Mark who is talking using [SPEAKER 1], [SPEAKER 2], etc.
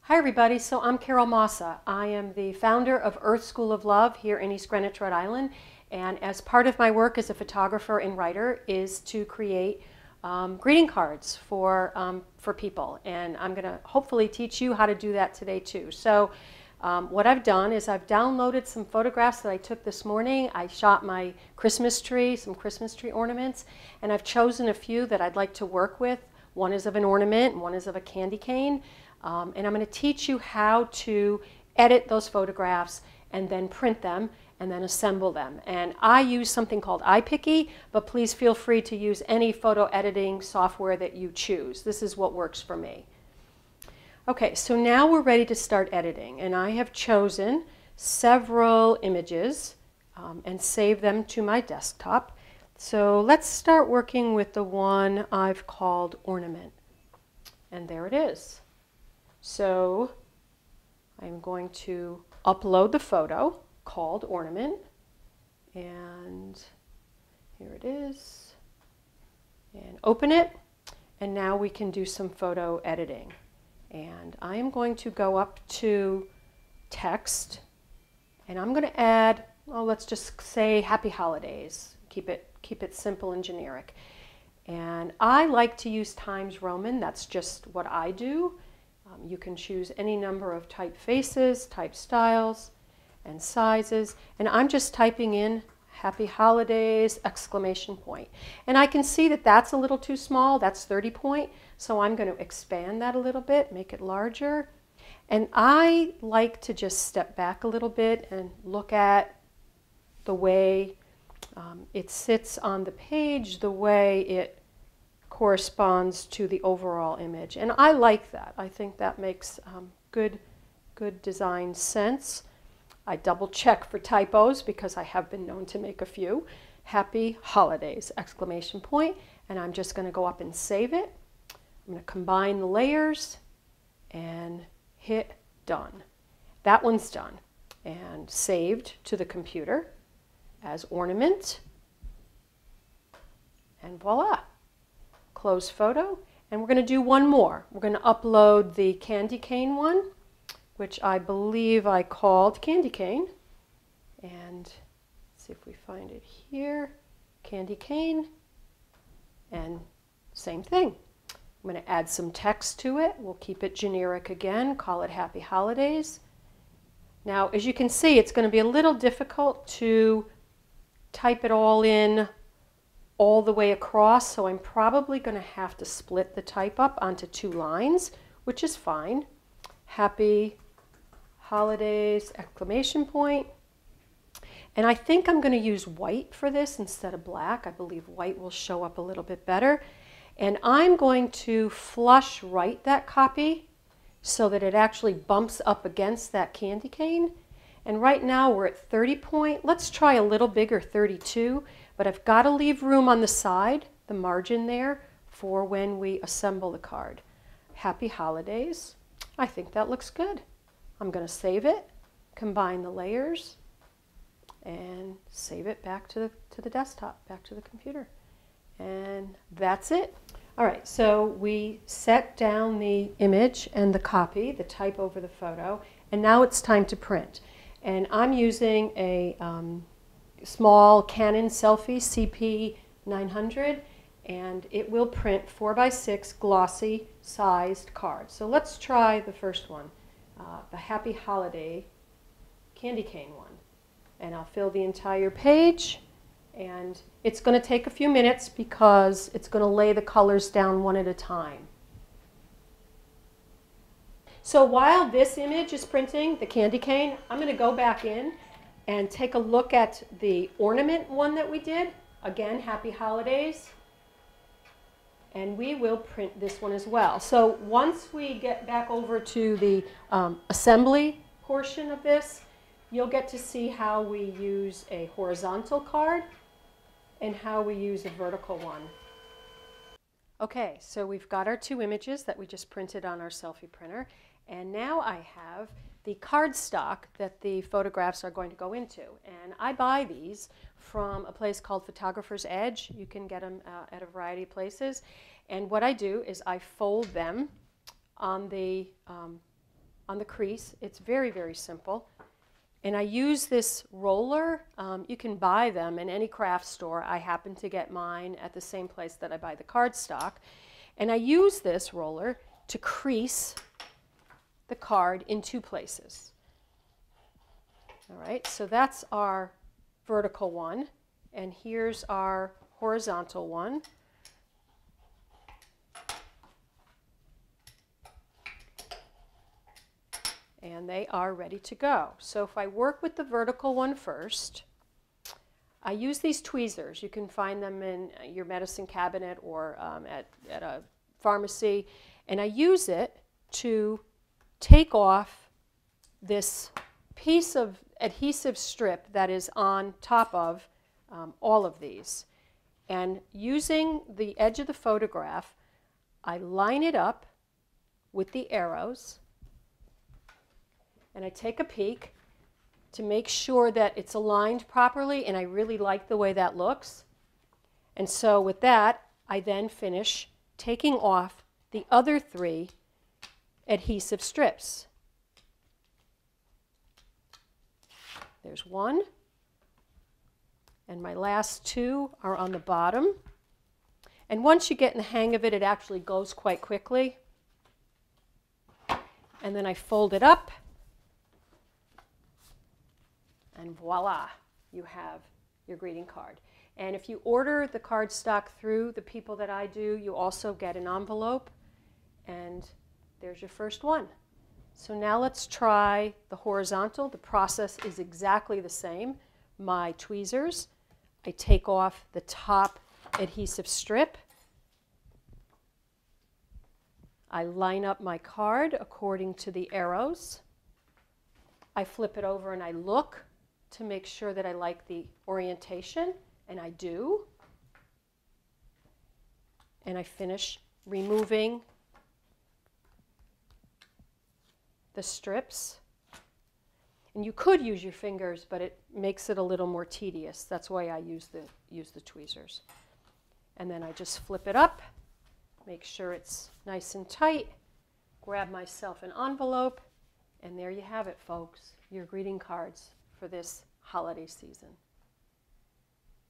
[SPEAKER 1] Hi everybody, so I'm Carol Massa. I am the founder of Earth School of Love here in East Greenwich, Rhode Island, and as part of my work as a photographer and writer is to create greeting cards for people, and I'm going to hopefully teach you how to do that today too. So what I've done is I've downloaded some photographs that I took this morning. I shot my Christmas tree, some Christmas tree ornaments, and I've chosen a few that I'd like to work with. One is of an ornament, and one is of a candy cane. And I'm going to teach you how to edit those photographs and then print them and then assemble them. And I use something called iPicky, but please feel free to use any photo editing software that you choose. This is what works for me. Okay, so now we're ready to start editing, and I have chosen several images and saved them to my desktop. So let's start working with the one I've called Ornament. And there it is. So I'm going to upload the photo called Ornament, and here it is, and open it, and now we can do some photo editing. And I am going to go up to text, and I'm going to add, well, let's just say Happy Holidays. Keep it simple and generic. And I like to use Times Roman. That's just what I do. You can choose any number of typefaces, type styles, and sizes. And I'm just typing in Happy Holidays, exclamation point. And I can see that that's a little too small. That's 30 point. So I'm going to expand that a little bit, make it larger. And I like to just step back a little bit and look at the way it sits on the page, the way it corresponds to the overall image. And I like that. I think that makes good design sense. I double check for typos because I have been known to make a few. Happy Holidays, exclamation point. And I'm just going to go up and save it. I'm going to combine the layers and hit done. That one's done and saved to the computer as Ornament. And voila. Close photo, and we're going to do one more. We're going to upload the candy cane one, which I believe I called Candy Cane. And let's see if we find it here. Candy cane, and same thing. I'm going to add some text to it. We'll keep it generic again, call it Happy Holidays. Now, as you can see, it's going to be a little difficult to type it all in all the way across, so I'm probably going to have to split the type up onto 2 lines, which is fine. Happy Holidays, exclamation point. And I think I'm going to use white for this instead of black. I believe white will show up a little bit better. And I'm going to flush right that copy so that it actually bumps up against that candy cane. And right now we're at 30 point. Let's try a little bigger, 32. But I've got to leave room on the side, the margin there, for when we assemble the card. Happy Holidays. I think that looks good. I'm going to save it, combine the layers, and save it back to the desktop, back to the computer. And that's it. All right, so we set down the image and the copy, the type over the photo, and now it's time to print. And I'm using a small Canon Selfie CP900, and it will print 4x6 glossy sized cards. So let's try the first one, the Happy Holiday candy cane one. And I'll fill the entire page, and it's going to take a few minutes because it's going to lay the colors down one at a time. So while this image is printing, the candy cane, I'm going to go back in and take a look at the ornament one that we did. Again, Happy Holidays. And we will print this one as well. So once we get back over to the assembly portion of this, you'll get to see how we use a horizontal card and how we use a vertical one. Okay, so we've got our 2 images that we just printed on our selfie printer. And now I have the cardstock that the photographs are going to go into. And I buy these from a place called Photographer's Edge. You can get them at a variety of places. And what I do is I fold them on the on the crease. It's very, very simple. And I use this roller. You can buy them in any craft store. I happen to get mine at the same place that I buy the cardstock. And I use this roller to crease the card in 2 places. All right, so that's our vertical one. And here's our horizontal one. And they are ready to go. So if I work with the vertical one first, I use these tweezers. You can find them in your medicine cabinet or at a pharmacy. And I use it to take off this piece of adhesive strip that is on top of all of these. And using the edge of the photograph, I line it up with the arrows. And I take a peek to make sure that it's aligned properly, and I really like the way that looks. And so with that, I then finish taking off the other 3 adhesive strips. There's one, and my last 2 are on the bottom. And once you get in the hang of it, it actually goes quite quickly. And then I fold it up. And voila, you have your greeting card. And if you order the cardstock through the people that I do, you also get an envelope. And there's your first one. So now let's try the horizontal. The process is exactly the same. My tweezers, I take off the top adhesive strip. I line up my card according to the arrows. I flip it over and I look to make sure that I like the orientation, and I do. And I finish removing the strips. And you could use your fingers, but it makes it a little more tedious. That's why I use the tweezers. And then I just flip it up, make sure it's nice and tight, grab myself an envelope, and there you have it, folks, your greeting cards for this holiday season.